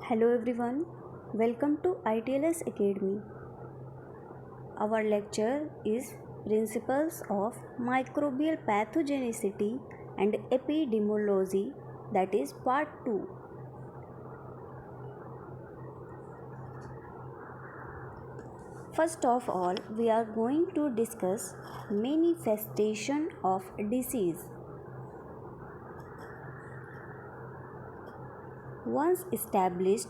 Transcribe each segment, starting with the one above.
Hello everyone, welcome to ITLS Academy. Our lecture is Principles of Microbial Pathogenicity and Epidemiology, that is part 2. First of all, we are going to discuss manifestation of disease. Once established,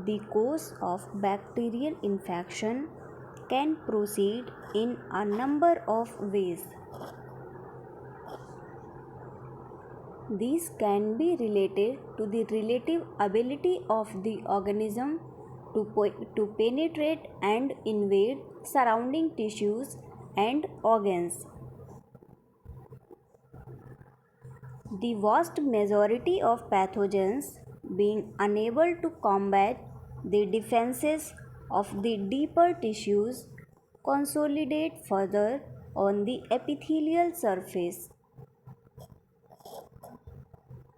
the course of bacterial infection can proceed in a number of ways. These can be related to the relative ability of the organism to penetrate and invade surrounding tissues and organs. The vast majority of pathogens being unable to combat the defenses of the deeper tissues consolidate further on the epithelial surface.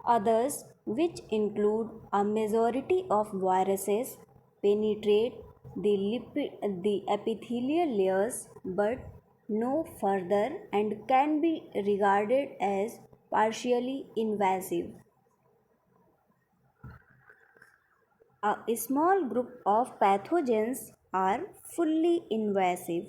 Others, which include a majority of viruses, penetrate the epithelial layers but no further and can be regarded as partially invasive. A small group of pathogens are fully invasive.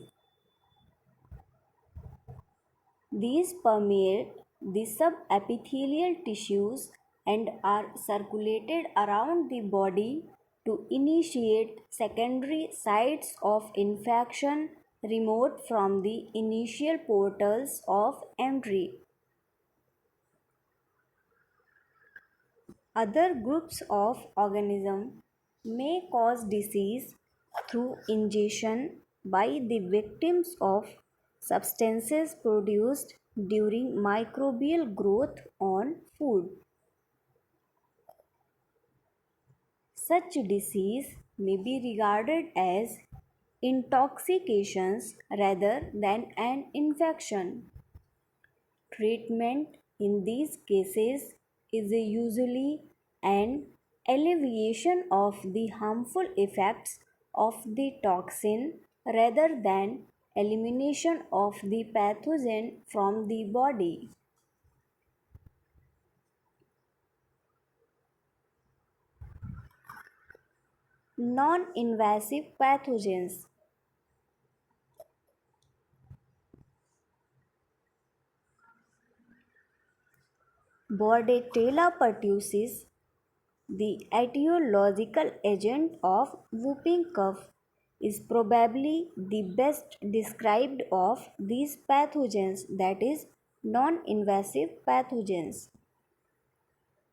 These permeate the subepithelial tissues and are circulated around the body to initiate secondary sites of infection remote from the initial portals of entry. Other groups of organisms may cause disease through ingestion by the victims of substances produced during microbial growth on food. Such disease may be regarded as intoxications rather than an infection. Treatment in these cases is usually an alleviation of the harmful effects of the toxin rather than elimination of the pathogen from the body. Non-invasive pathogens. Bordetella pertussis, the etiological agent of whooping cough, is probably the best described of these pathogens, that is, non-invasive pathogens.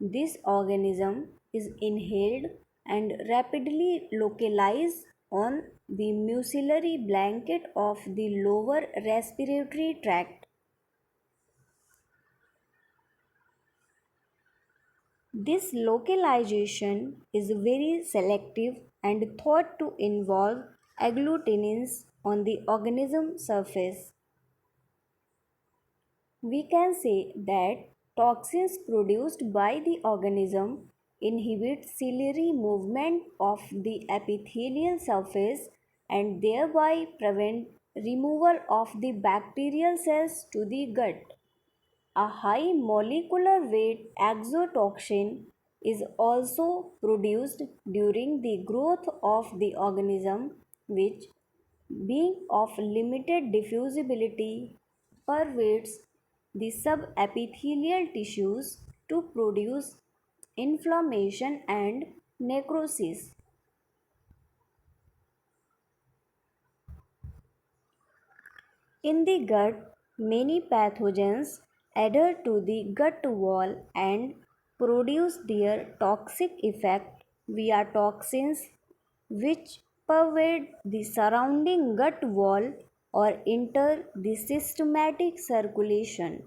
This organism is inhaled and rapidly localized on the mucillary blanket of the lower respiratory tract. This localization is very selective and thought to involve agglutinins on the organism surface. We can say that toxins produced by the organism inhibit ciliary movement of the epithelial surface and thereby prevent removal of the bacterial cells to the gut. A high molecular weight exotoxin is also produced during the growth of the organism, which, being of limited diffusibility, pervades the subepithelial tissues to produce inflammation and necrosis. In the gut, many pathogens adhere to the gut wall and produce their toxic effect via toxins which pervade the surrounding gut wall or enter the systematic circulation.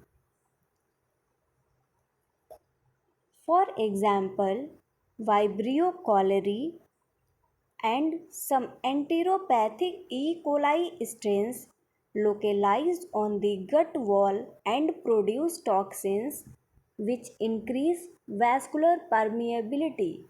For example, Vibrio cholerae and some enteropathic E. coli strains localized on the gut wall and produce toxins which increase vascular permeability.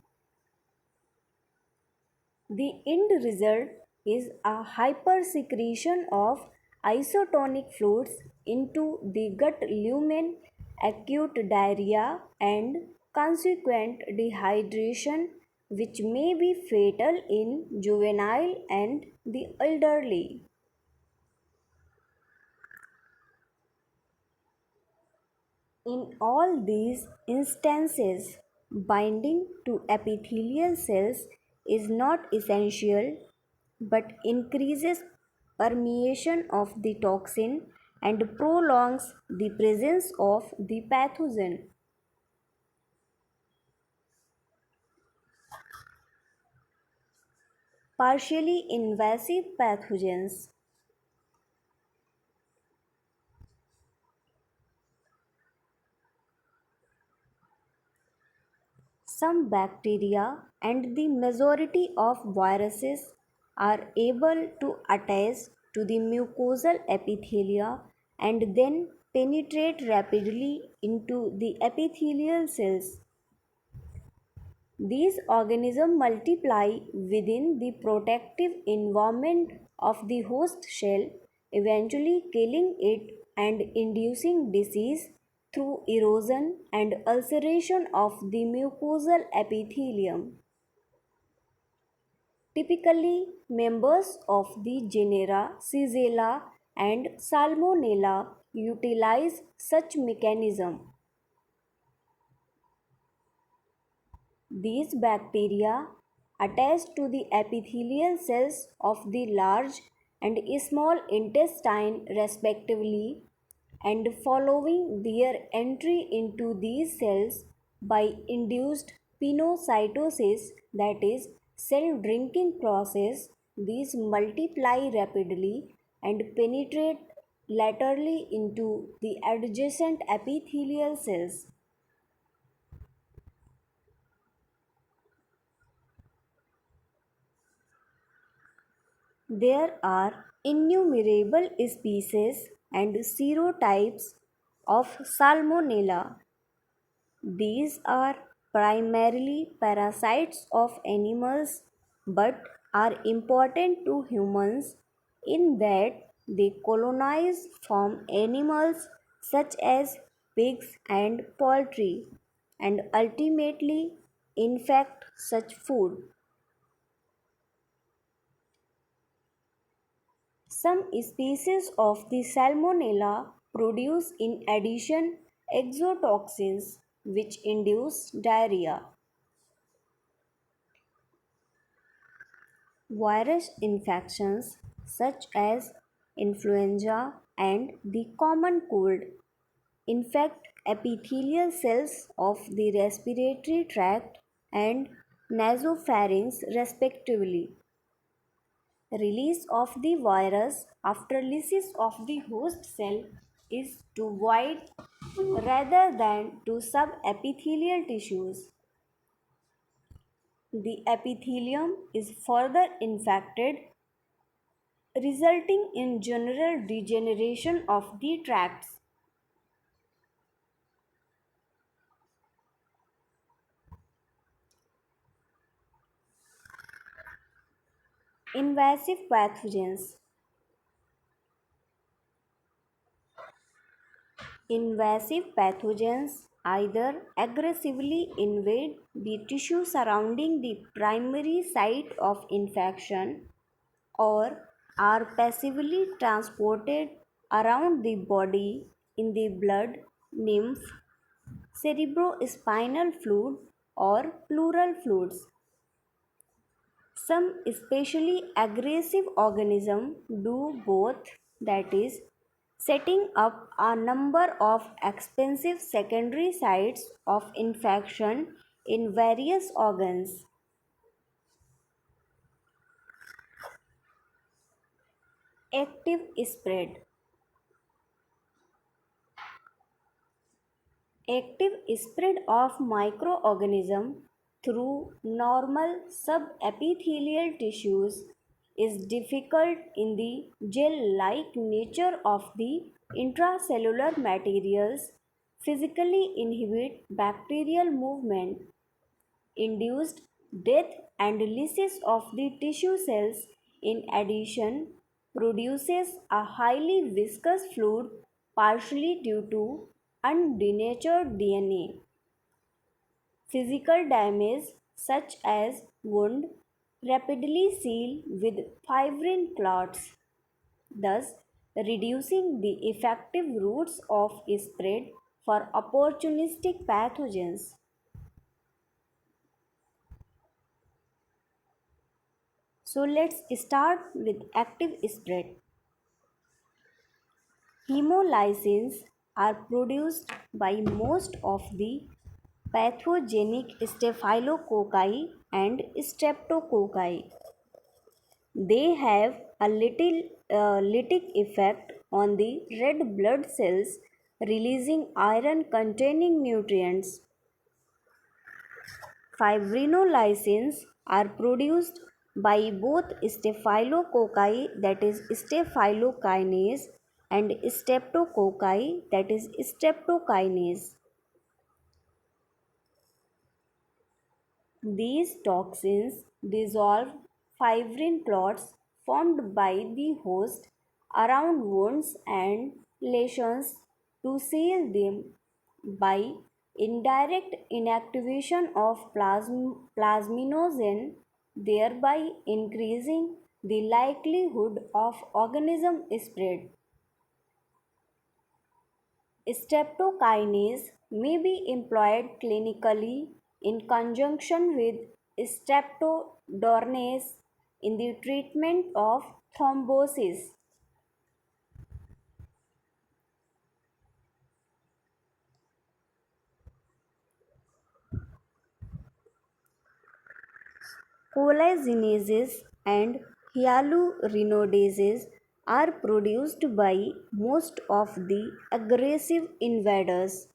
The end result is a hypersecretion of isotonic fluids into the gut lumen, acute diarrhea, and consequent dehydration, which may be fatal in juvenile and the elderly. In all these instances, binding to epithelial cells is not essential but increases permeation of the toxin and prolongs the presence of the pathogen. Partially invasive pathogens. Some bacteria and the majority of viruses are able to attach to the mucosal epithelia and then penetrate rapidly into the epithelial cells. These organisms multiply within the protective environment of the host cell, eventually killing it and inducing disease through erosion and ulceration of the mucosal epithelium. Typically, members of the genera Shigella and Salmonella utilize such mechanism. These bacteria attach to the epithelial cells of the large and small intestine respectively, and following their entry into these cells by induced pinocytosis, that is cell drinking process, these multiply rapidly and penetrate laterally into the adjacent epithelial cells. There are innumerable species and serotypes of Salmonella. These are primarily parasites of animals but are important to humans in that they colonize from animals such as pigs and poultry and ultimately infect such food. Some species of the Salmonella produce in addition exotoxins which induce diarrhea. Virus infections such as influenza and the common cold infect epithelial cells of the respiratory tract and nasopharynx respectively. Release of the virus after lysis of the host cell is to void rather than to subepithelial tissues. The epithelium is further infected, resulting in general degeneration of the tracts. Invasive pathogens. Invasive pathogens either aggressively invade the tissue surrounding the primary site of infection or are passively transported around the body in the blood, lymph, cerebrospinal fluid, or pleural fluids. Some especially aggressive organisms do both, that is, setting up a number of expensive secondary sites of infection in various organs. Active spread. Active spread of microorganism through normal subepithelial tissues is difficult in the gel-like nature of the intracellular materials physically inhibit bacterial movement induced Death and lysis of the tissue cells, in addition, produces a highly viscous fluid partially due to undenatured DNA. Physical damage such as wound rapidly seal with fibrin clots, thus reducing the effective routes of spread for opportunistic pathogens. So let's start with active spread. Hemolysins are produced by most of the pathogenic staphylococci and streptococci. They have a little lytic effect on the red blood cells, releasing iron containing nutrients. Fibrinolysins are produced by both staphylococci, that is staphylokinase, and streptococci, that is streptokinase. These toxins dissolve fibrin clots formed by the host around wounds and lesions to seal them by indirect inactivation of plasminogen, thereby increasing the likelihood of organism spread. Streptokinase may be employed clinically in conjunction with streptodornase in the treatment of thrombosis. Collagenases and hyaluronidases are produced by most of the aggressive invaders.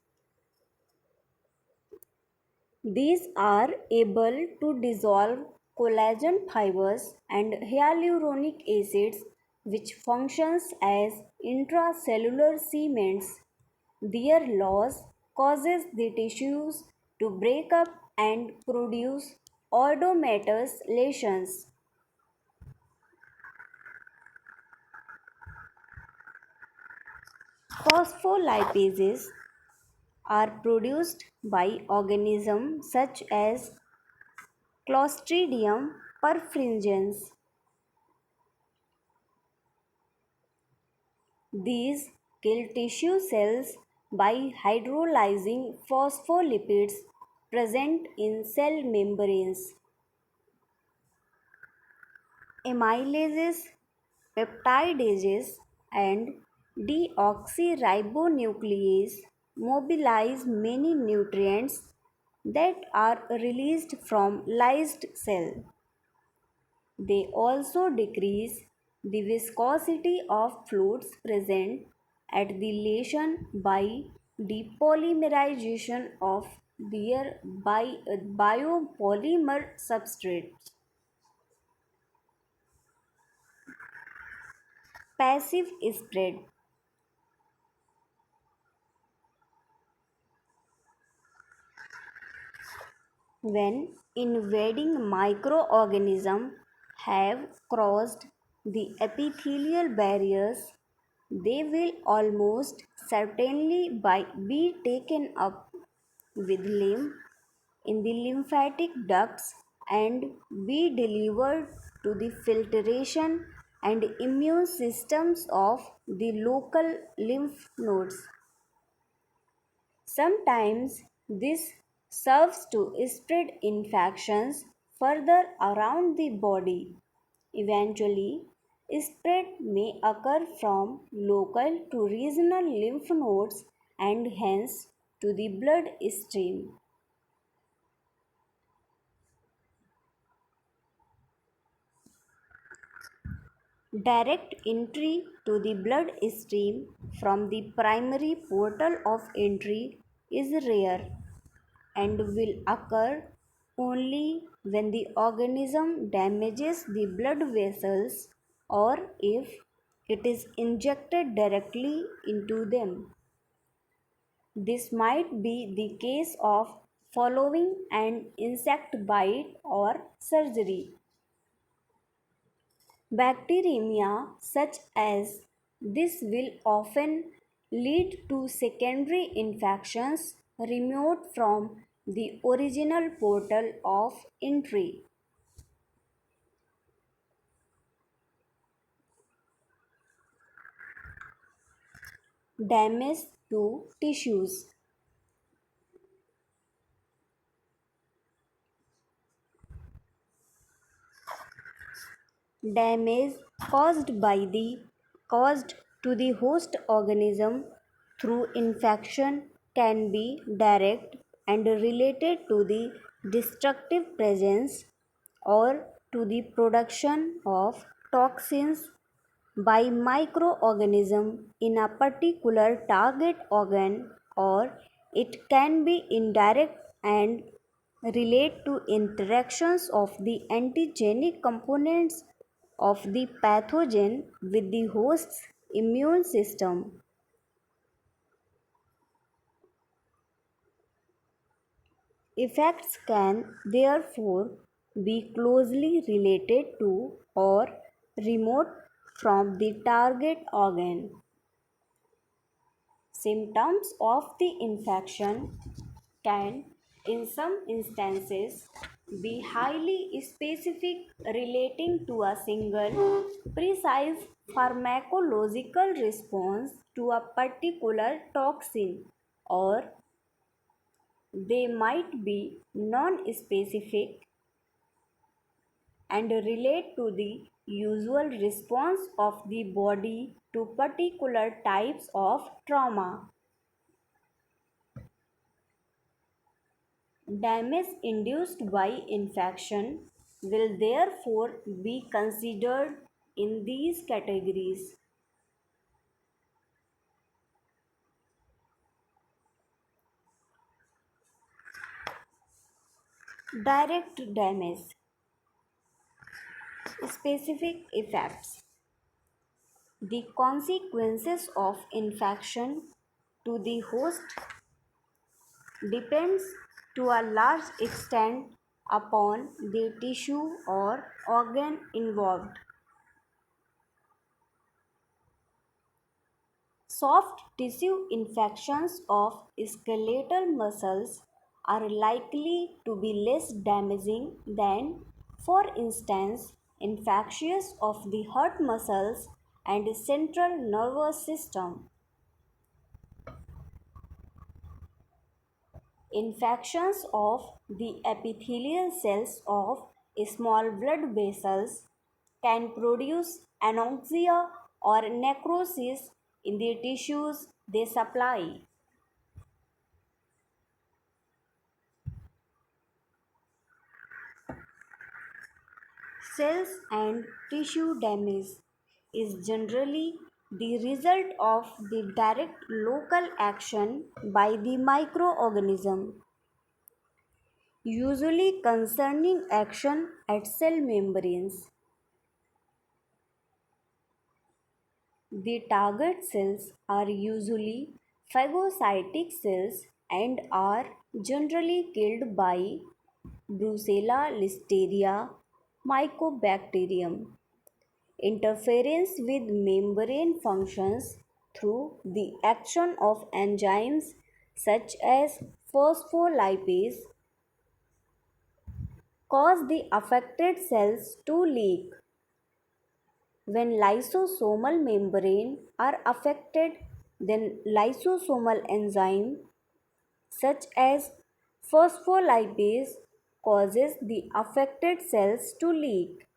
These are able to dissolve collagen fibers and hyaluronic acids, which functions as intracellular cements. Their loss causes the tissues to break up and produce oedomatous lesions. Phospholipases are produced by organisms such as Clostridium perfringens. These kill tissue cells by hydrolyzing phospholipids present in cell membranes. Amylases, peptidases, and deoxyribonuclease mobilize many nutrients that are released from lysed cell. They also decrease the viscosity of fluids present at the lesion by depolymerization of their biopolymer substrates. Passive spread. When invading microorganisms have crossed the epithelial barriers, they will almost certainly be taken up with lymph in the lymphatic ducts and be delivered to the filtration and immune systems of the local lymph nodes. Sometimes this serves to spread infections further around the body. Eventually, spread may occur from local to regional lymph nodes and hence to the blood stream. Direct entry to the blood stream from the primary portal of entry is rare and will occur only when the organism damages the blood vessels or if it is injected directly into them. This might be the case of following an insect bite or surgery. Bacteremia, such as this, will often lead to secondary infections removed from the original portal of entry. Damage to tissues. Damage caused to the host organism through infection can be direct and related to the destructive presence or to the production of toxins by microorganism in a particular target organ, or it can be indirect and relate to interactions of the antigenic components of the pathogen with the host's immune system. Effects can therefore be closely related to or remote from the target organ. Symptoms of the infection can, in some instances, be highly specific, relating to a single precise pharmacological response to a particular toxin, or they might be non-specific and relate to the usual response of the body to particular types of trauma. Damage induced by infection will therefore be considered in these categories. Direct damage. Specific effects. The consequences of infection to the host depends to a large extent upon the tissue or organ involved. Soft tissue infections of skeletal muscles are likely to be less damaging than, for instance, infections of the heart muscles and central nervous system. Infections of the epithelial cells of small blood vessels can produce anoxia or necrosis in the tissues they supply. Cells and tissue damage is generally the result of the direct local action by the microorganism, usually concerning action at cell membranes. The target cells are usually phagocytic cells and are generally killed by Brucella listeria mycobacterium. Interference with membrane functions through the action of enzymes such as phospholipase cause the affected cells to leak. When lysosomal membrane are affected, then lysosomal enzyme such as phospholipase causes the affected cells to leak.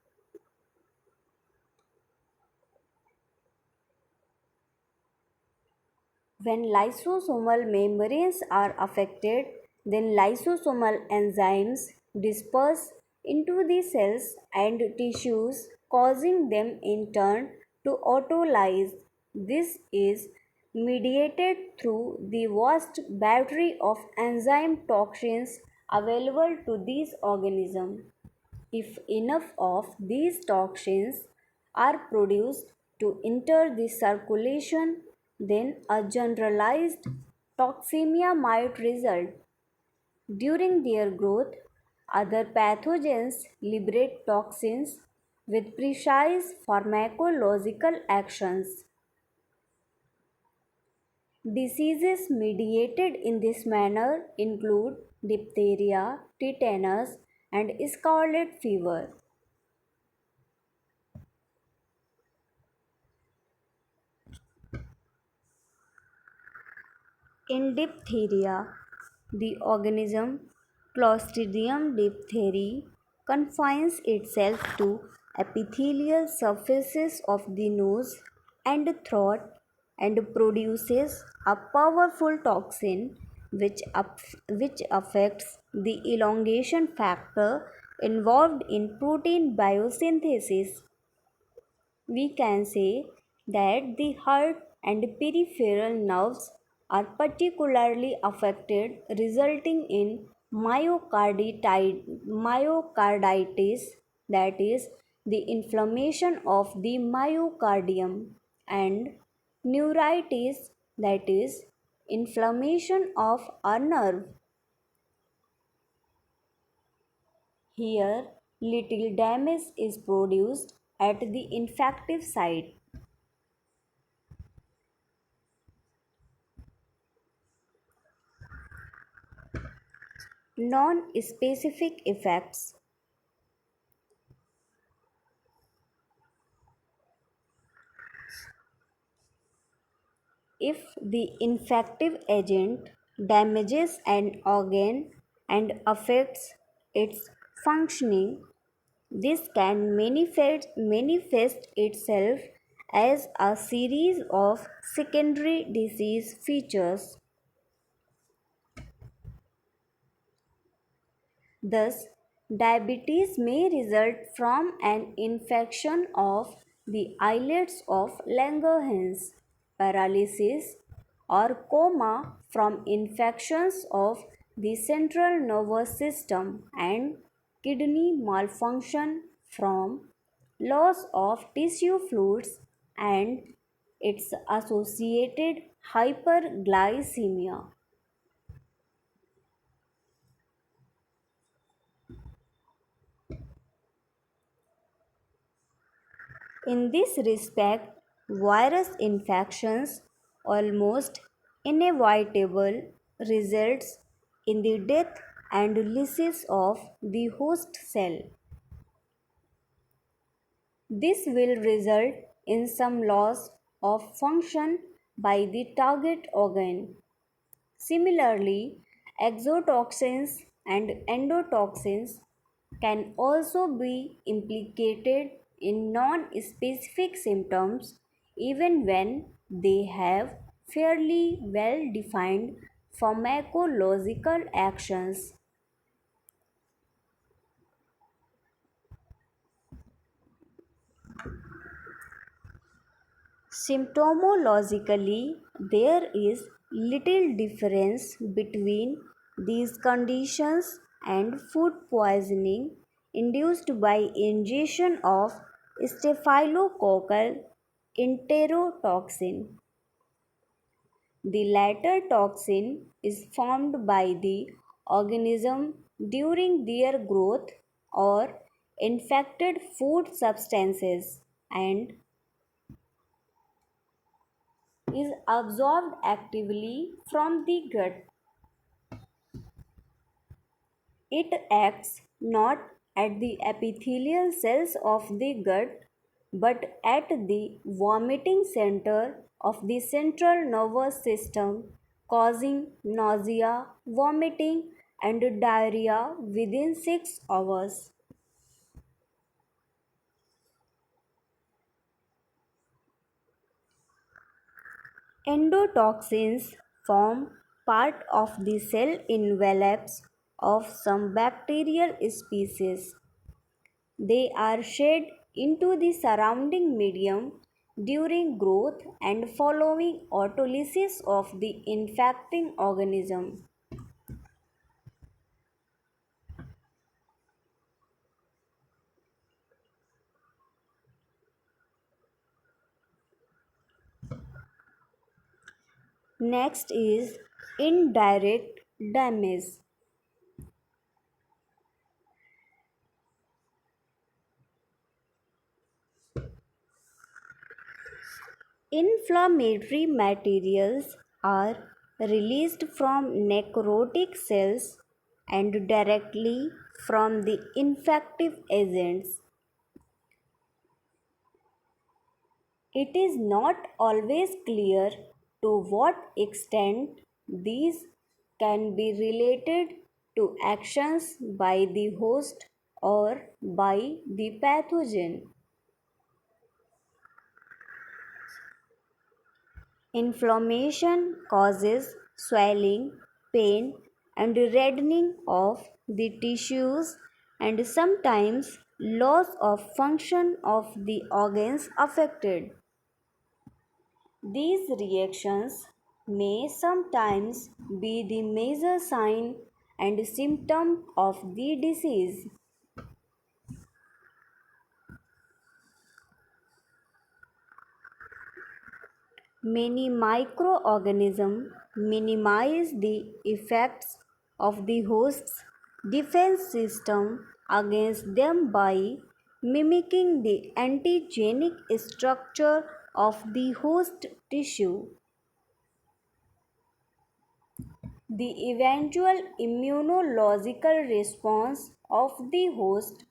When lysosomal membranes are affected, then lysosomal enzymes disperse into the cells and tissues, causing them in turn to autolyse. This is mediated through the vast battery of enzyme toxins available to these organisms. If enough of these toxins are produced to enter the circulation, then a generalized toxemia might result. During their growth, other pathogens liberate toxins with precise pharmacological actions. Diseases mediated in this manner include diphtheria, tetanus, and scarlet fever. In diphtheria, the organism Clostridium diphtheriae confines itself to epithelial surfaces of the nose and throat and produces a powerful toxin which affects the elongation factor involved in protein biosynthesis. We can say that the heart and peripheral nerves are particularly affected, resulting in myocarditis, that is, the inflammation of the myocardium, and neuritis, that is, inflammation of a nerve. Here, little damage is produced at the infective site. Non-specific effects. If the infective agent damages an organ and affects its functioning, this can manifest itself as a series of secondary disease features. Thus, diabetes may result from an infection of the islets of Langerhans, paralysis, or coma from infections of the central nervous system, and kidney malfunction from loss of tissue fluids and its associated hyperglycemia. In this respect, virus infections almost inevitable results in the death and lysis of the host cell. This will result in some loss of function by the target organ. Similarly, exotoxins and endotoxins can also be implicated in non-specific symptoms even when they have fairly well-defined pharmacological actions. Symptomologically, there is little difference between these conditions and food poisoning induced by ingestion of staphylococcal enterotoxin. The latter toxin is formed by the organism during their growth or infected food substances and is absorbed actively from the gut. It acts not at the epithelial cells of the gut but at the vomiting center of the central nervous system, causing nausea, vomiting, and diarrhea within 6 hours. Endotoxins form part of the cell envelopes of some bacterial species. They are shed into the surrounding medium during growth and following autolysis of the infecting organism. Next is indirect damage. Inflammatory materials are released from necrotic cells and directly from the infective agents. It is not always clear to what extent these can be related to actions by the host or by the pathogen. Inflammation causes swelling, pain, and reddening of the tissues and sometimes loss of function of the organs affected. These reactions may sometimes be the major sign and symptom of the disease. Many microorganisms minimize the effects of the host's defense system against them by mimicking the antigenic structure of the host tissue. The eventual immunological response of the host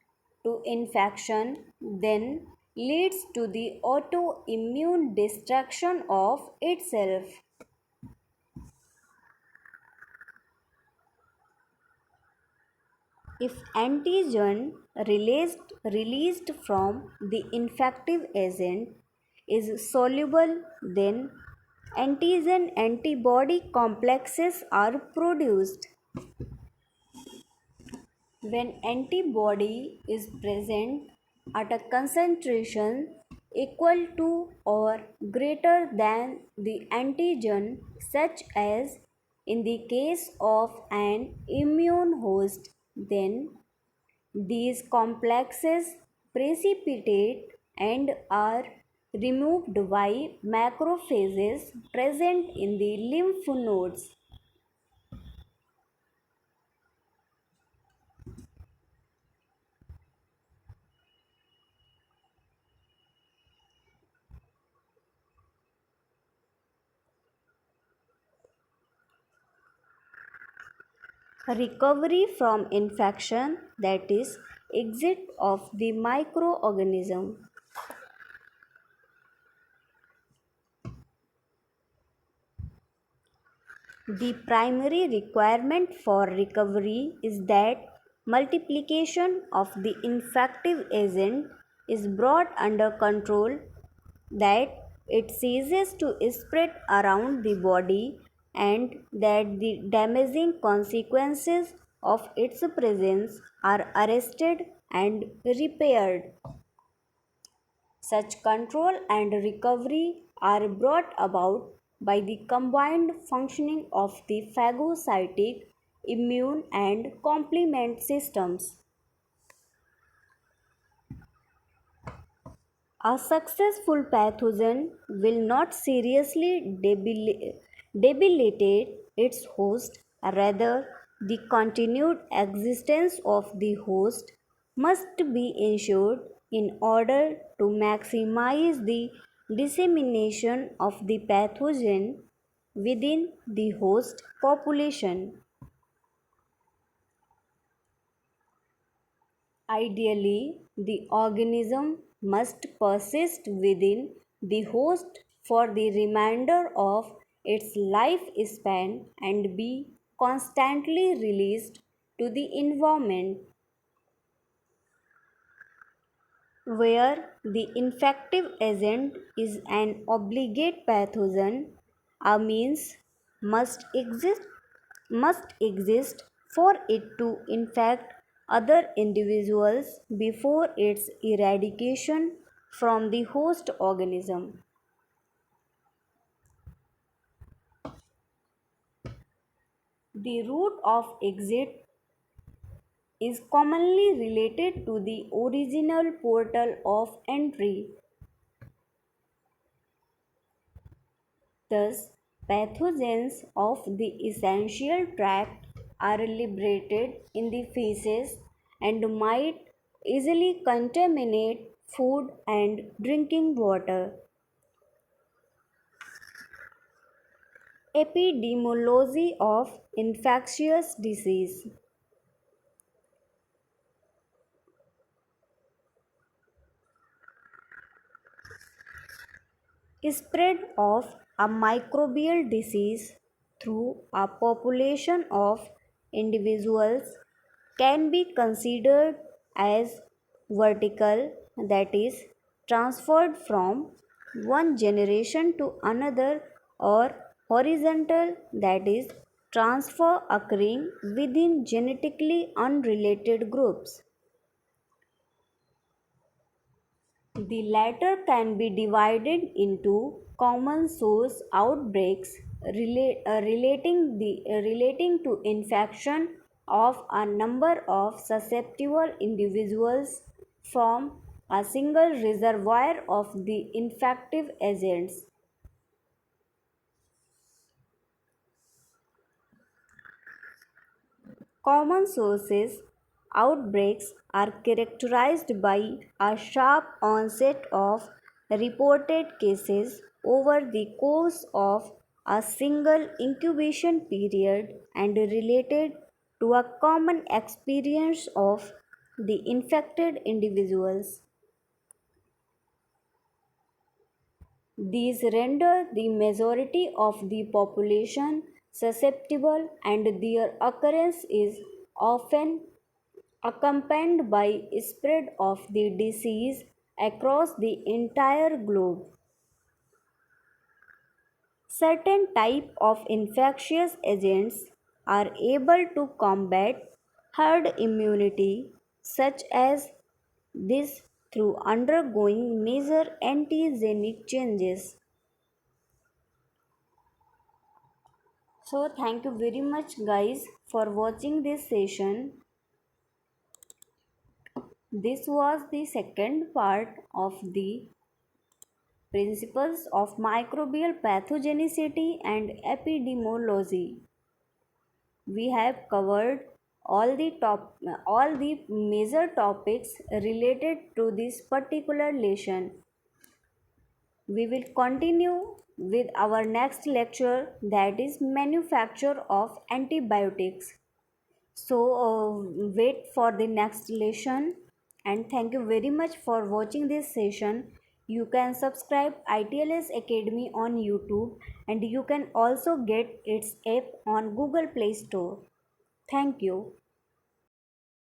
to infection then leads to the autoimmune destruction of itself. If antigen released from the infective agent is soluble, then antigen antibody complexes are produced. When antibody is present at a concentration equal to or greater than the antigen, such as in the case of an immune host, then these complexes precipitate and are removed by macrophages present in the lymph nodes. Recovery from infection, that is, exit of the microorganism. The primary requirement for recovery is that multiplication of the infective agent is brought under control, that it ceases to spread around the body, and that the damaging consequences of its presence are arrested and repaired. Such control and recovery are brought about by the combined functioning of the phagocytic, immune, and complement systems. A successful pathogen will not seriously debilitate its host, rather, the continued existence of the host must be ensured in order to maximize the dissemination of the pathogen within the host population. Ideally, the organism must persist within the host for the remainder of its lifespan and be constantly released to the environment. Where the infective agent is an obligate pathogen, a means must exist must exist for it to infect other individuals before its eradication from the host organism. The route of exit is commonly related to the original portal of entry. Thus, pathogens of the essential tract are liberated in the feces and might easily contaminate food and drinking water. Epidemiology of infectious disease. Spread of a microbial disease through a population of individuals can be considered as vertical, that is, transferred from one generation to another, or horizontal, that is, transfer occurring within genetically unrelated groups. The latter can be divided into common source outbreaks relating to infection of a number of susceptible individuals from a single reservoir of the infective agents. Common sources outbreaks are characterized by a sharp onset of reported cases over the course of a single incubation period and related to a common experience of the infected individuals. These render the majority of the population susceptible, and their occurrence is often accompanied by spread of the disease across the entire globe. Certain type of infectious agents are able to combat herd immunity, such as this, through undergoing major antigenic changes. So thank you very much guys for watching this session. This was the second part of the principles of microbial pathogenicity and epidemiology. We have covered all the major topics related to this particular lesson. We will continue with our next lecture, that is manufacture of antibiotics. So wait for the next lesson, and thank you very much for watching this session. You can subscribe ITLS Academy on YouTube, and you can also get its app on Google Play Store. Thank you.